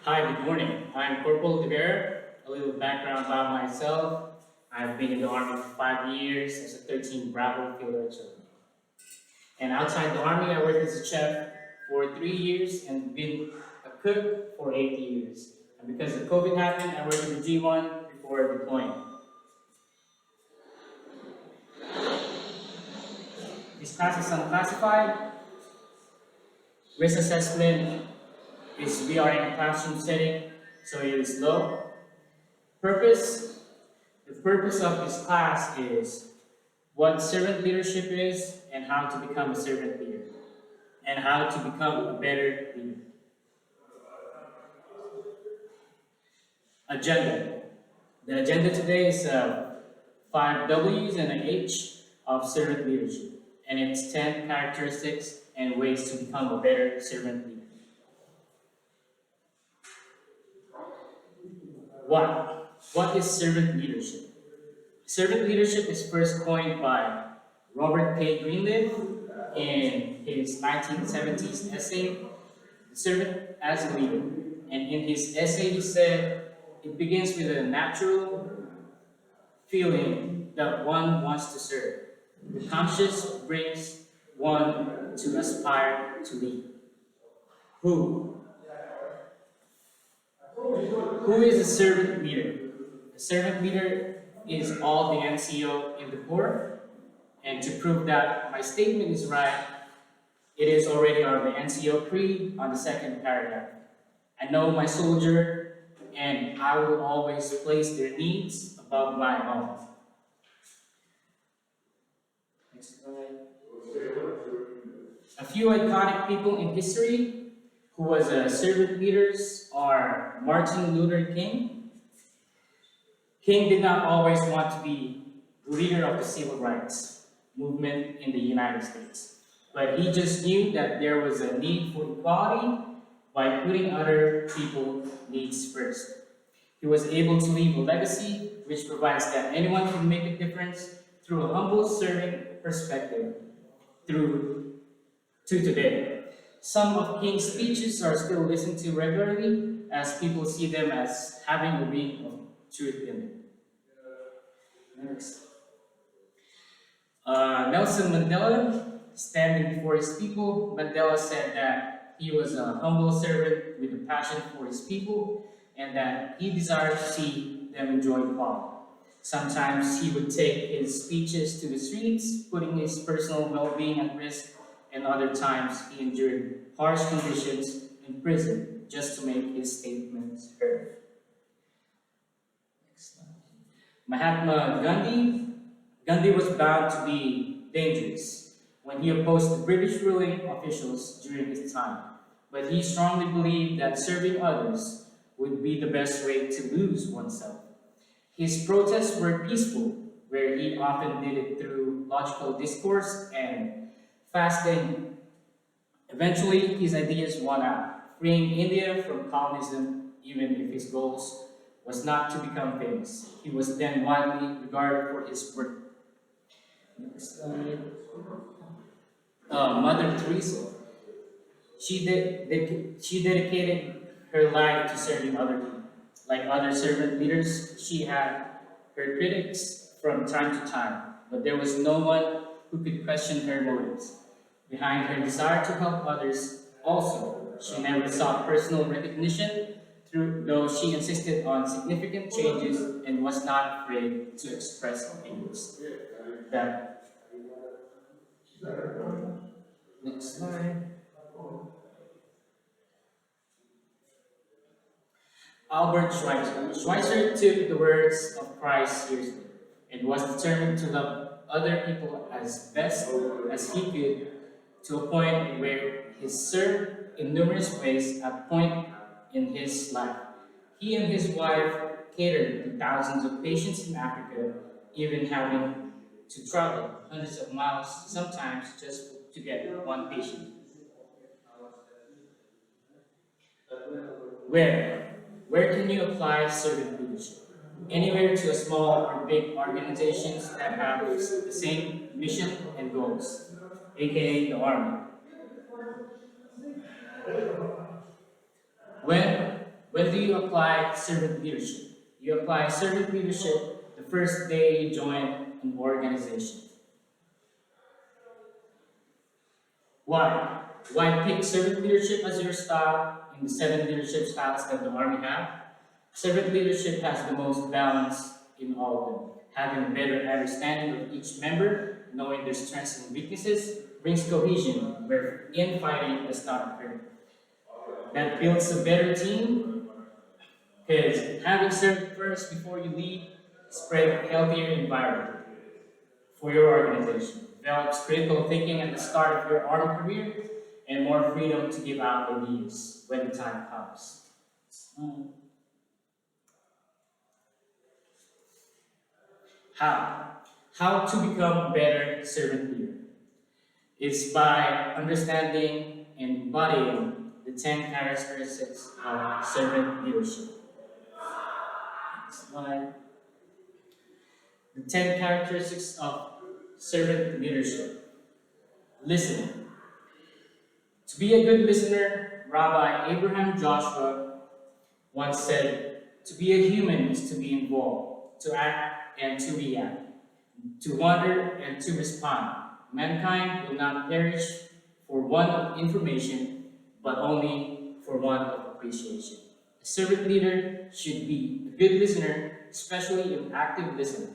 Hi, good morning. I'm Corporal Devere. A little background about myself. I've been in the Army for 5 years as a 13 Bravo field archer. And outside the Army, I worked as a chef for 3 years and been a cook for 8 years. And because of COVID happened, I worked in the G1 before deploying. This class is unclassified. Risk assessment is we are in a classroom setting, so it is low. Purpose The purpose of this class is what servant leadership is and how to become a servant leader and how to become a better leader. Agenda. The agenda today is 5 W's and an H of servant leadership, and it's 10 characteristics and ways to become a better servant leader. What is servant leadership? Servant leadership is first coined by Robert K. Greenleaf in his 1970s essay, The Servant as a Leader. And in his essay, he said, it begins with a natural feeling that one wants to serve. The conscience brings one to aspire to lead. Who? Who is a servant leader? A servant leader is all the NCO in the Corps. And to prove that my statement is right, it is already on the NCO creed on the second paragraph. I know my soldier, and I will always place their needs above my own. Next slide. A few iconic people in history who was servant leaders are Martin Luther King. King did not always want to be leader of the civil rights movement in the United States, but he just knew that there was a need for equality by putting other people's needs first. He was able to leave a legacy which provides that anyone can make a difference through a humble serving perspective through to today. Some of King's speeches are still listened to regularly as people see them as having a ring of truth in it. Next. Nelson Mandela, standing before his people, Mandela said that he was a humble servant with a passion for his people and that he desired to see them enjoy equality. Sometimes he would take his speeches to the streets, putting his personal well-being at risk, and other times he endured harsh conditions in prison just to make his statements heard. Next slide. Mahatma Gandhi. Gandhi was bound to be dangerous when he opposed the British ruling officials during his time, but he strongly believed that serving others would be the best way to lose oneself. His protests were peaceful, where he often did it through logical discourse and fasting. Eventually, his ideas won out, freeing India from colonialism, even if his goals was not to become famous. He was then widely regarded for his work. Next slide. Mother Teresa. She dedicated her life to serving other people. Like other servant leaders, she had her critics from time to time, but there was no one who could question her motives. Behind her desire to help others, also, she never sought personal recognition, though she insisted on significant changes and was not afraid to express opinions. That next slide. Albert Schweitzer. Schweitzer took the words of Christ seriously and was determined to love other people as best as he could to a point where he served in numerous ways at point in his life. He and his wife catered to thousands of patients in Africa, even having to travel hundreds of miles sometimes just to get one patient. Where? Where can you apply servant leadership? Anywhere to a small or big organizations that have the same mission and goals, aka the Army. When apply servant leadership? You apply servant leadership the first day you join an organization. Why? Why pick servant leadership as your style in the 7 leadership styles that the Army have? Servant leadership has the most balance in all of them. Having a better understanding of each member, knowing their strengths and weaknesses, brings cohesion where infighting does not occur. That builds a better team because having served first before you lead spread a healthier environment for your organization. Develops critical thinking at the start of your army career and more freedom to give out ideas when the time comes. How? How to become a better servant leader? It's by understanding and embodying the 10 characteristics of servant leadership. Slide. The 10 characteristics of servant leadership. Listening. To be a good listener, Rabbi Abraham Joshua once said, to be a human is to be involved, to act and to react, to wonder and to respond. Mankind will not perish for want of information, but only for want of appreciation. A servant leader should be a good listener, especially an active listener,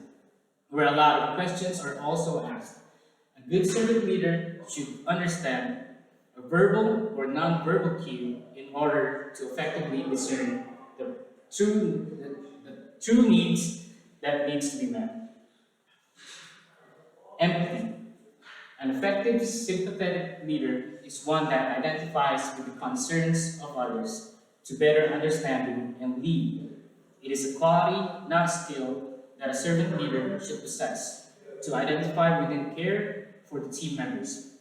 where a lot of questions are also asked. A good servant leader should understand a verbal or non-verbal cue in order to effectively discern the true needs that needs to be met. Empathy. An effective sympathetic leader is one that identifies with the concerns of others to better understand them and lead. It is a quality, not a skill, that a servant leader should possess to identify within care for the team members.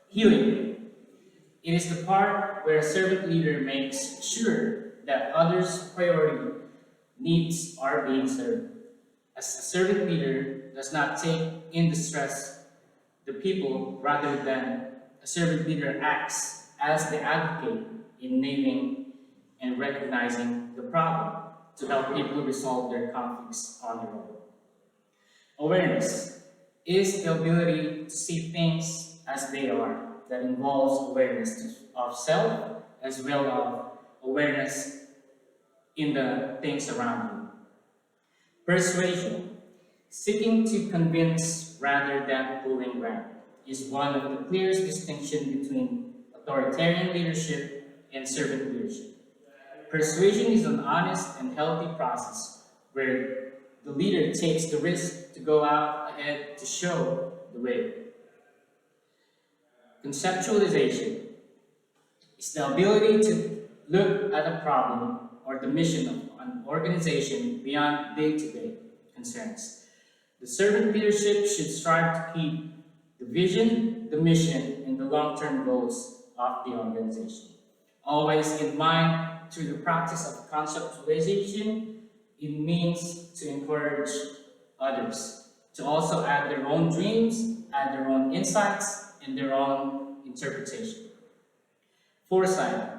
Healing. It is the part where a servant leader makes sure that others' priority needs are being served. As a servant leader does not take in the stress the people rather than a servant leader acts as the advocate in naming and recognizing the problem to help people resolve their conflicts on their own. Awareness is the ability to see things as they are that involves awareness of self as well as awareness in the things around you. Persuasion. Seeking to convince rather than pulling rank is one of the clearest distinctions between authoritarian leadership and servant leadership. Persuasion is an honest and healthy process where the leader takes the risk to go out ahead to show the way. Conceptualization is the ability to look at a problem or the mission of an organization beyond day-to-day concerns. The servant leadership should strive to keep the vision, the mission, and the long-term goals of the organization. Always in mind through the practice of conceptualization, it means to encourage others to also add their own dreams, add their own insights, and their own interpretation. Foresight.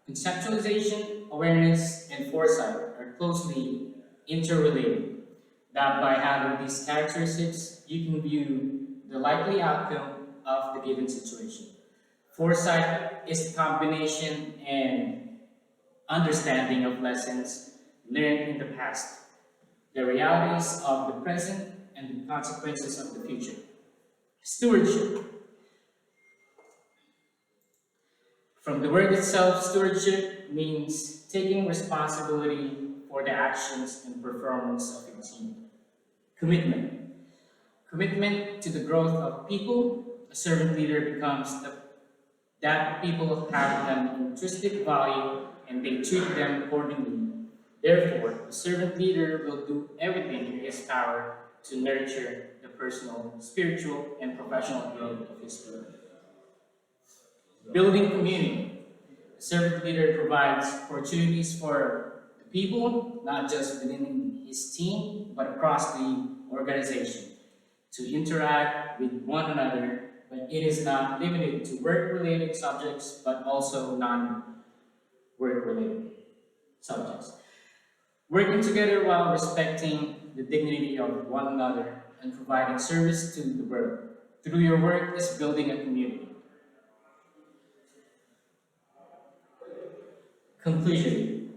Conceptualization, awareness, and foresight are closely interrelated. That by having these characteristics, you can view the likely outcome of the given situation. Foresight is the combination and understanding of lessons learned in the past, the realities of the present, and the consequences of the future. Stewardship. From the word itself, stewardship means taking responsibility for the actions and performance of your team. Commitment. Commitment to the growth of people. A servant leader becomes that people have an intrinsic value and they treat them accordingly. Therefore, the servant leader will do everything in his power to nurture the personal, spiritual, and professional growth of his people. Building community. The servant leader provides opportunities for the people, not just within his team, but across the organization, to interact with one another, but it is not limited to work-related subjects, but also non-work-related. subjects. Working together while respecting the dignity of one another and providing service to the world. Through your work is building a community. Conclusion.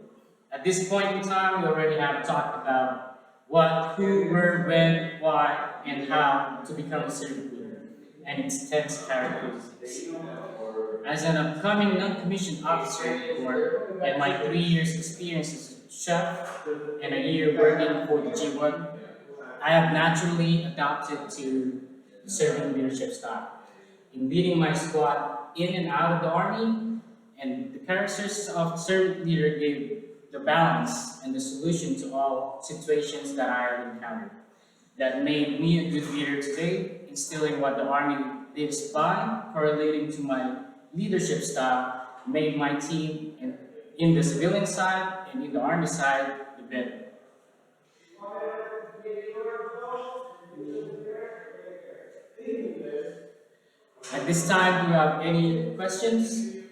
At this point in time, we already have talked about what, who, where, when, why, and how to become a servant leader, and its 10 characteristics. As an upcoming non-commissioned officer at Corps, and my 3 years experience as a chef and a year working for the G1, I have naturally adopted to the servant leadership style. In leading my squad in and out of the army, and the characteristics of servant leader gave the balance and the solution to all situations that I have encountered. That made me a good leader today, instilling what the army lives by, correlating to my leadership style, made my team in the civilian side and in the army side the better. At this time, do you have any questions?